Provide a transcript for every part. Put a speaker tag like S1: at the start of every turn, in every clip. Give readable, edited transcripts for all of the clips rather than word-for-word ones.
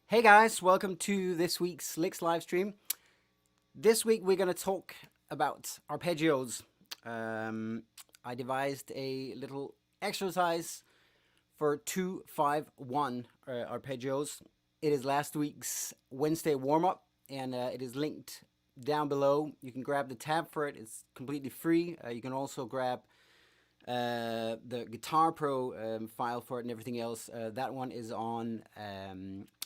S1: Hey guys, welcome to this week's Licks Livestream. This week we're going to talk about arpeggios. I devised a little exercise for 2-5-1 arpeggios. It is last week's Wednesday warm-up, and it is linked down below. You can grab the tab for it. It's completely free. You can also grab the Guitar Pro file for it and everything else. That one is on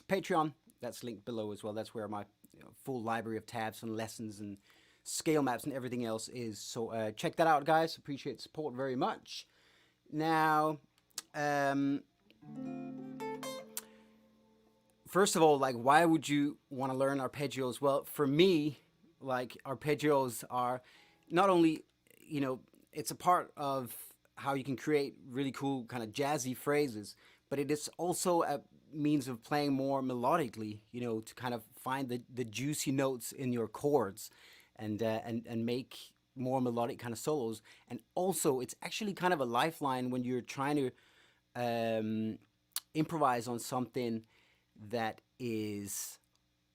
S1: Patreon. That's linked below as well. That's where my full library of tabs and lessons and scale maps and everything else is. So check that out, guys. Appreciate support very much. Now, first of all, like, why would you want to learn arpeggios? Well, for me, like, arpeggios are not only, it's a part of how you can create really cool kind of jazzy phrases, but it is also a means of playing more melodically, to kind of find the juicy notes in your chords and make more melodic kind of solos. And also it's actually kind of a lifeline when you're trying to improvise on something that is,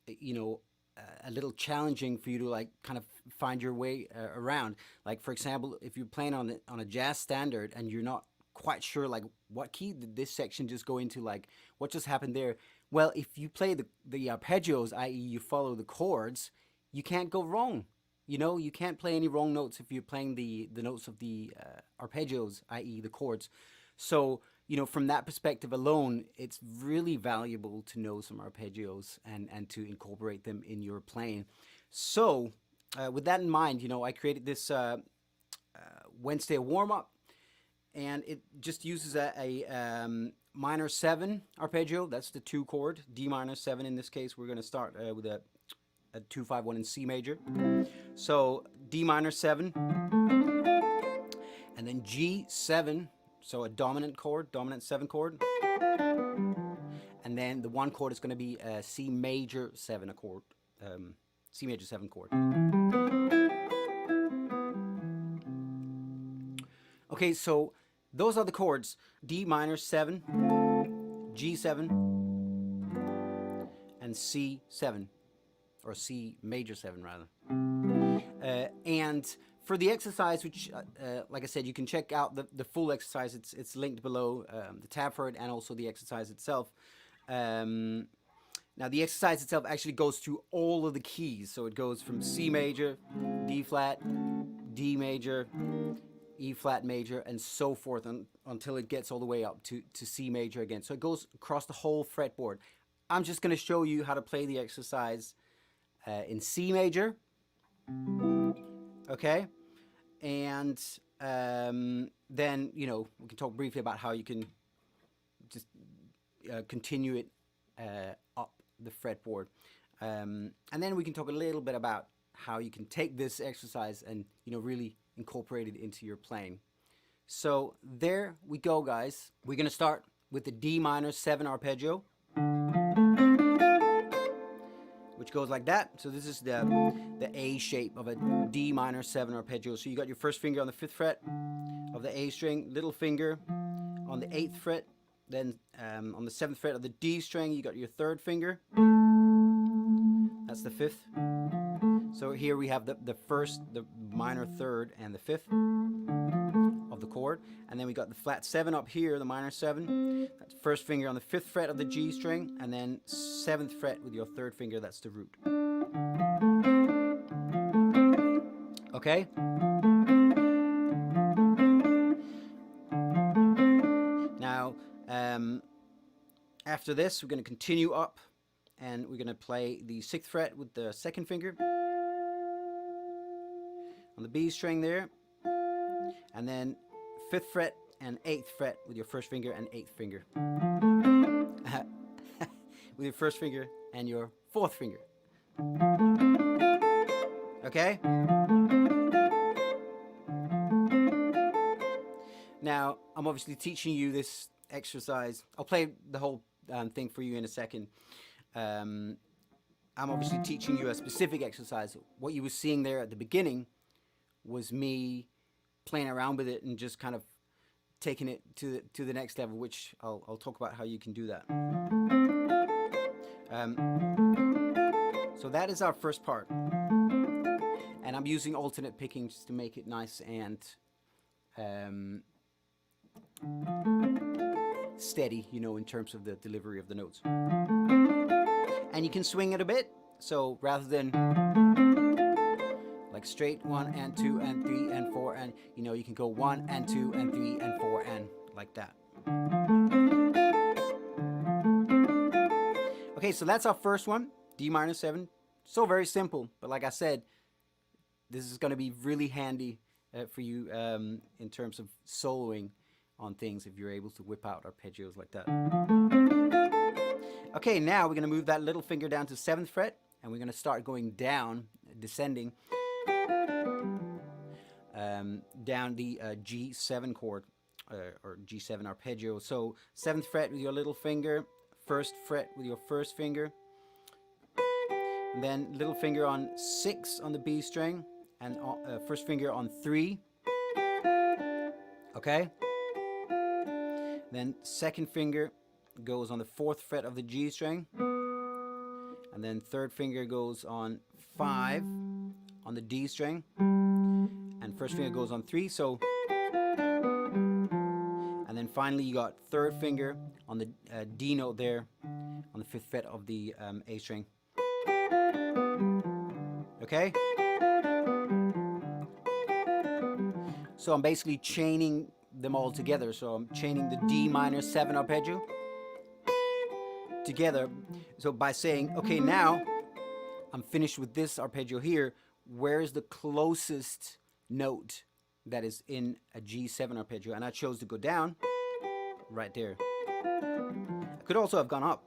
S1: a little challenging for you to like kind of find your way around. Like, for example, if you're playing on a jazz standard and you're not quite sure like what key did this section just go into, like what just happened there. Well, if you play the arpeggios, i.e. you follow the chords, you can't go wrong. You can't play any wrong notes if you're playing the notes of the arpeggios, i.e. the chords. So, from that perspective alone, it's really valuable to know some arpeggios and to incorporate them in your playing. So, with that in mind, I created this Wednesday warm-up, and it just uses a minor 7 arpeggio. That's the 2 chord, D minor 7 in this case. We're going to start with a 2-5-1 in C major. So D minor 7, and then G7, so a dominant 7 chord. And then the 1 chord is going to be a C major 7 chord, C major 7 chord. Okay, so those are the chords: D minor 7, G7, and C7, or C major 7 rather. And for the exercise, which, like I said, you can check out the full exercise. It's linked below, the tab for it, and also the exercise itself. Now, the exercise itself actually goes through all of the keys. So it goes from C major, D flat, D major, E flat major, and so forth until it gets all the way up to C major again. So it goes across the whole fretboard. I'm just going to show you how to play the exercise in C major. Okay? And then, we can talk briefly about how you can just continue it up the fretboard. And then we can talk a little bit about how you can take this exercise and, really incorporate it into your playing. So there we go, guys. We're going to start with the D minor 7 arpeggio, which goes like that. So this is the A shape of a D minor 7 arpeggio. So you got your first finger on the 5th fret of the A string, little finger on the 8th fret, then on the 7th fret of the D string, you got your 3rd finger. That's the 5th. So here we have the first, the minor 3rd, and the 5th of of the chord. And then we got the flat 7 up here, the minor 7. That's first finger on the 5th fret of the G string, and then 7th fret with your 3rd finger, that's the root. Okay? Now, after this, we're going to continue up, and we're going to play the 6th fret with the 2nd finger on the B string there, and then 5th fret and 8th fret with your 1st finger and 8th finger. With your 1st finger and your 4th finger. Okay? Now, I'm obviously teaching you this exercise. I'll play the whole thing for you in a second. I'm obviously teaching you a specific exercise. What you were seeing there at the beginning was me playing around with it and just kind of taking it to the next level, which I'll talk about how you can do that. So that is our first part, and I'm using alternate picking just to make it nice and steady, you know, in terms of the delivery of the notes. And you can swing it a bit, so rather than like straight 1 and 2 and 3 and 4, and you know, you can go 1 and 2 and 3 and 4 and like that. Okay, so that's our first one, D minor 7. So very simple, but like I said, this is going to be really handy for you in terms of soloing on things, if you're able to whip out arpeggios like that. Okay, now we're going to move that little finger down to 7th fret, and we're going to start going down, descending down the G7 chord, or G7 arpeggio. So 7th fret with your little finger, 1st fret with your 1st finger, and then little finger on 6 on the B string, and 1st finger on 3. Okay? Then 2nd finger goes on the 4th fret of the G string, and then 3rd finger goes on 5 on the D string, and 1st finger goes on 3. So, and then finally you got 3rd finger on the D note there on the 5th fret of the A string. Okay? So I'm basically chaining them all together. So I'm chaining the D minor 7 arpeggio together. So by saying, okay, now I'm finished with this arpeggio here, where is the closest note that is in a G7 arpeggio? And I chose to go down right there. I could also have gone up.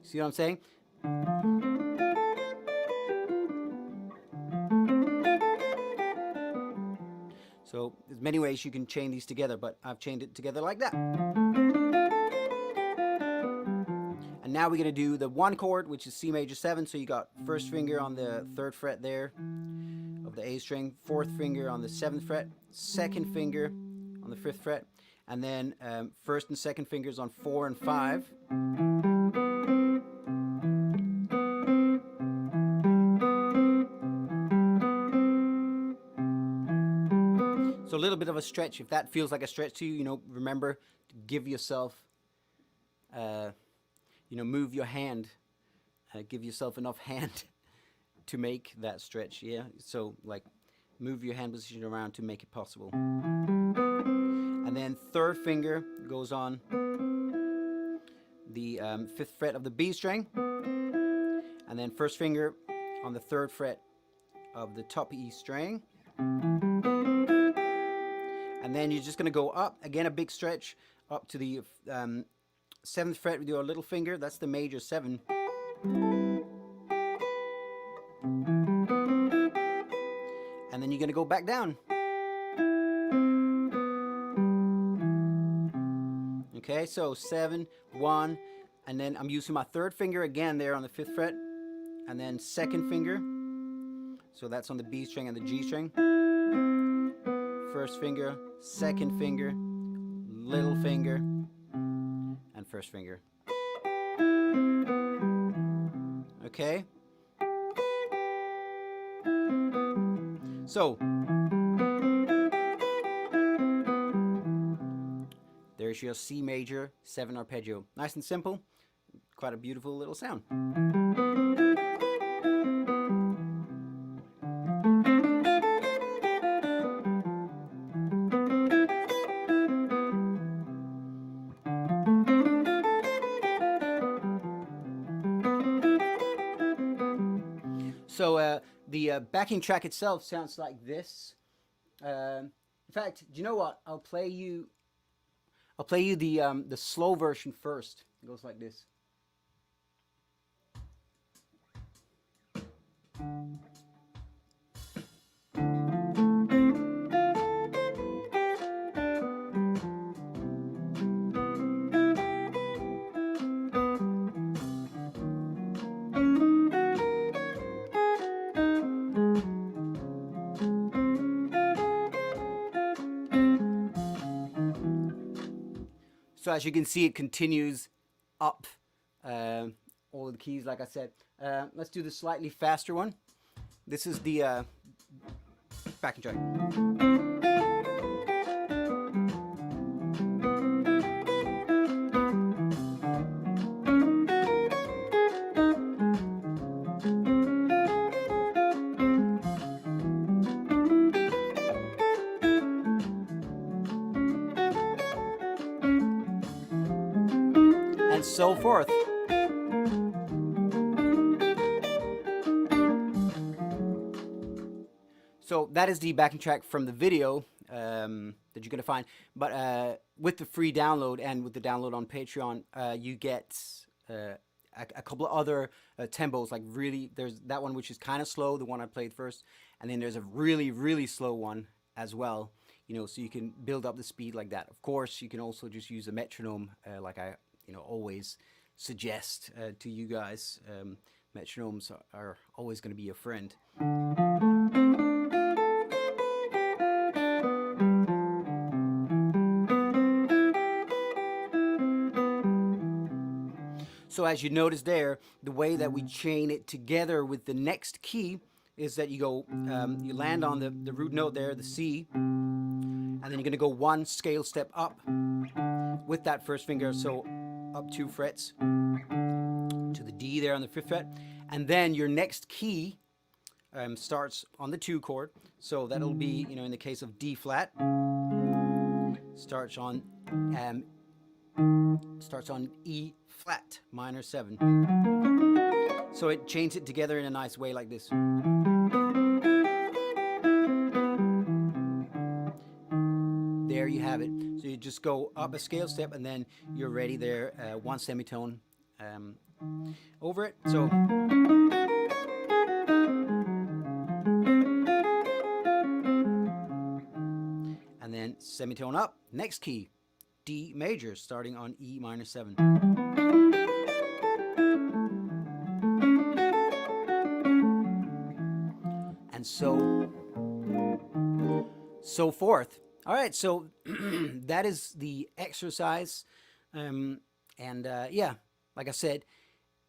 S1: See what I'm saying? So there's many ways you can chain these together, but I've chained it together like that. And now we're going to do the 1 chord, which is C major 7. So you got 1st finger on the 3rd fret there of the A string, 4th finger on the 7th fret, 2nd finger on the 5th fret, and then 1st and 2nd fingers on 4 and 5. So a little bit of a stretch. If that feels like a stretch to you, you know, remember to give yourself, you know, move your hand, give yourself enough hand to make that stretch. Yeah. So like, move your hand position around to make it possible. And then 3rd finger goes on the 5th fret of the B string, and then 1st finger on the 3rd fret of the top E string. And then you're just going to go up, again a big stretch, up to the 7th fret with your little finger. That's the major 7. And then you're going to go back down. Okay, so 7, 1, and then I'm using my 3rd finger again there on the 5th fret, and then 2nd finger. So that's on the B string and the G string. 1st finger, 2nd finger, little finger, and 1st finger. Okay? So there's your C major 7 arpeggio. Nice and simple, quite a beautiful little sound. So the backing track itself sounds like this. In fact, do you know what? I'll play you the slow version first. It goes like this. So as you can see, it continues up all of the keys, like I said. Let's do the slightly faster one. This is the backing track. And so forth. So that is the backing track from the video that you're going to find. But with the free download and with the download on Patreon, you get a couple of other tempos. Like really, there's that one which is kind of slow, the one I played first. And then there's a really, really slow one as well. You know, so you can build up the speed like that. Of course, you can also just use a metronome like I always suggest to you guys. Metronomes are always going to be your friend. So as you notice there, the way that we chain it together with the next key is that you go, you land on the root note there, the C, and then you're going to go one scale step up with that first finger, so up 2 frets to the D there on the 5th fret, and then your next key starts on the 2 chord, so that'll be, in the case of D flat, starts on E flat minor 7. So it chains it together in a nice way like this. There you have it. So you just go up a scale step and then you're ready there, 1 semitone over it. So and then semitone up, next key, D major, starting on E minor 7. And so forth. All right, so that is the exercise, yeah, like I said,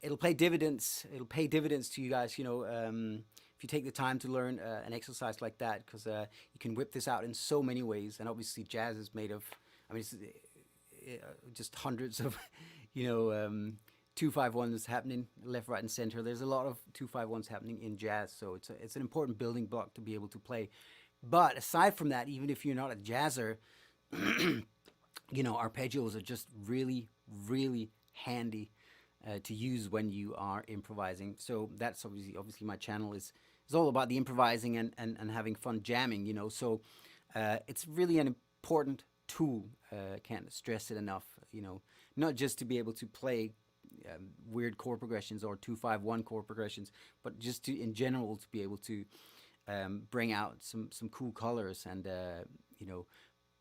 S1: it'll pay dividends. It'll pay dividends to you guys, if you take the time to learn an exercise like that, because you can whip this out in so many ways. And obviously, jazz is made of, it's just hundreds of, 2-5-1s happening left, right, and center. There's a lot of 2-5-1s happening in jazz, so it's an important building block to be able to play. But aside from that, even if you're not a jazzer, arpeggios are just really, really handy to use when you are improvising. So that's obviously my channel is all about the improvising and having fun jamming, So it's really an important tool. Can't stress it enough, not just to be able to play weird chord progressions or 2-5-1 chord progressions, but just to, in general, to be able to bring out some cool colors and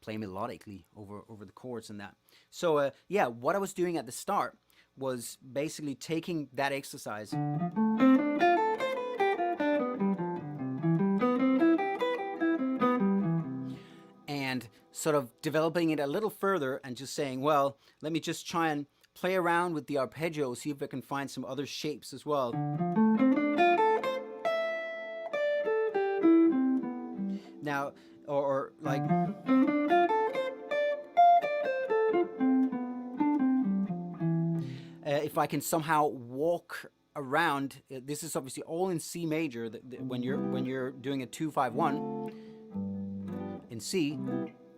S1: play melodically over the chords and that. So yeah, what I was doing at the start was basically taking that exercise and sort of developing it a little further and just saying, well, let me just try and play around with the arpeggio, see if I can find some other shapes as well. or like if I can somehow walk around. This is obviously all in C major. When you're doing a 2-5-1 in C,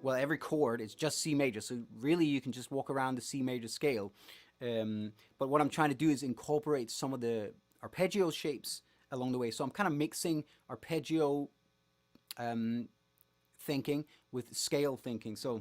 S1: well, every chord is just C major. So really, you can just walk around the C major scale. But what I'm trying to do is incorporate some of the arpeggio shapes along the way. So I'm kind of mixing arpeggio thinking with scale thinking. So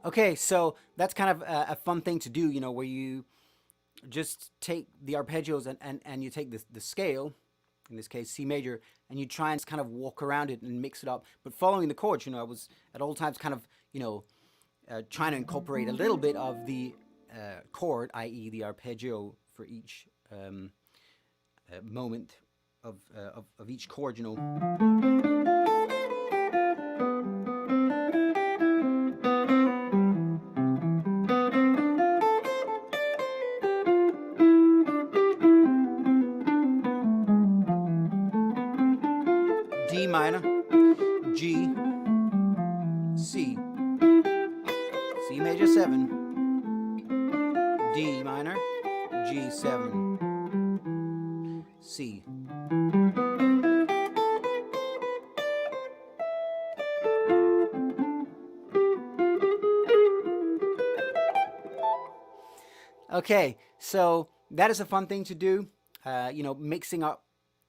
S1: okay, so that's kind of a fun thing to do, where you just take the arpeggios and you take the scale, in this case C major, and you try and kind of walk around it and mix it up, but following the chords. I was at all times kind of trying to incorporate a little bit of the chord, i.e. the arpeggio for each moment of each chord. D minor, G, C, C major 7, D minor, G7, C. Okay, so that is a fun thing to do, mixing up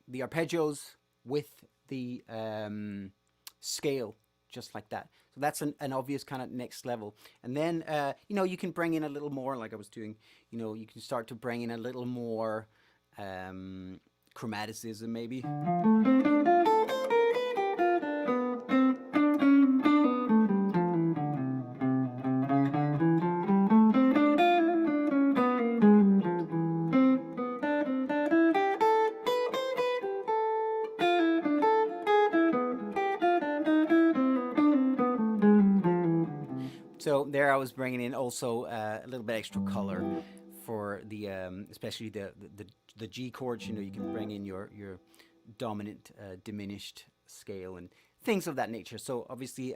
S1: the arpeggios with the scale, just like that. So that's an obvious kind of next level. And then, you can bring in a little more, like I was doing, you can start to bring in a little more chromaticism, maybe. So there I was bringing in also a little bit extra color for the, especially the G chords. You can bring in your dominant, diminished scale and things of that nature. So obviously,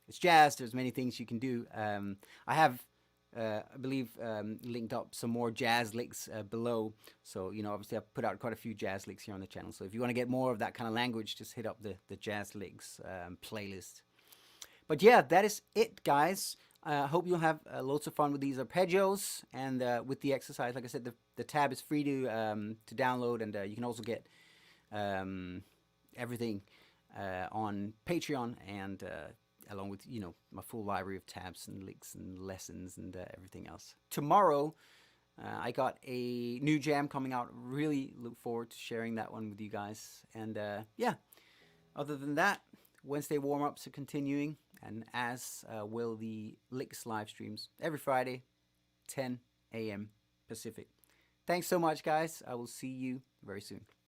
S1: it's jazz. There's many things you can do. I have, I believe, linked up some more jazz licks below. So obviously I've put out quite a few jazz licks here on the channel. So if you want to get more of that kind of language, just hit up the jazz licks playlist. But yeah, that is it, guys. I hope you'll have loads of fun with these arpeggios and with the exercise. Like I said, the tab is free to download, and you can also get everything on Patreon, and along with my full library of tabs and licks and lessons and everything else. Tomorrow, I got a new jam coming out. Really look forward to sharing that one with you guys. And yeah, other than that, Wednesday warm-ups are continuing, and as will the Licks live streams every Friday, 10 a.m. Pacific. Thanks so much, guys. I will see you very soon.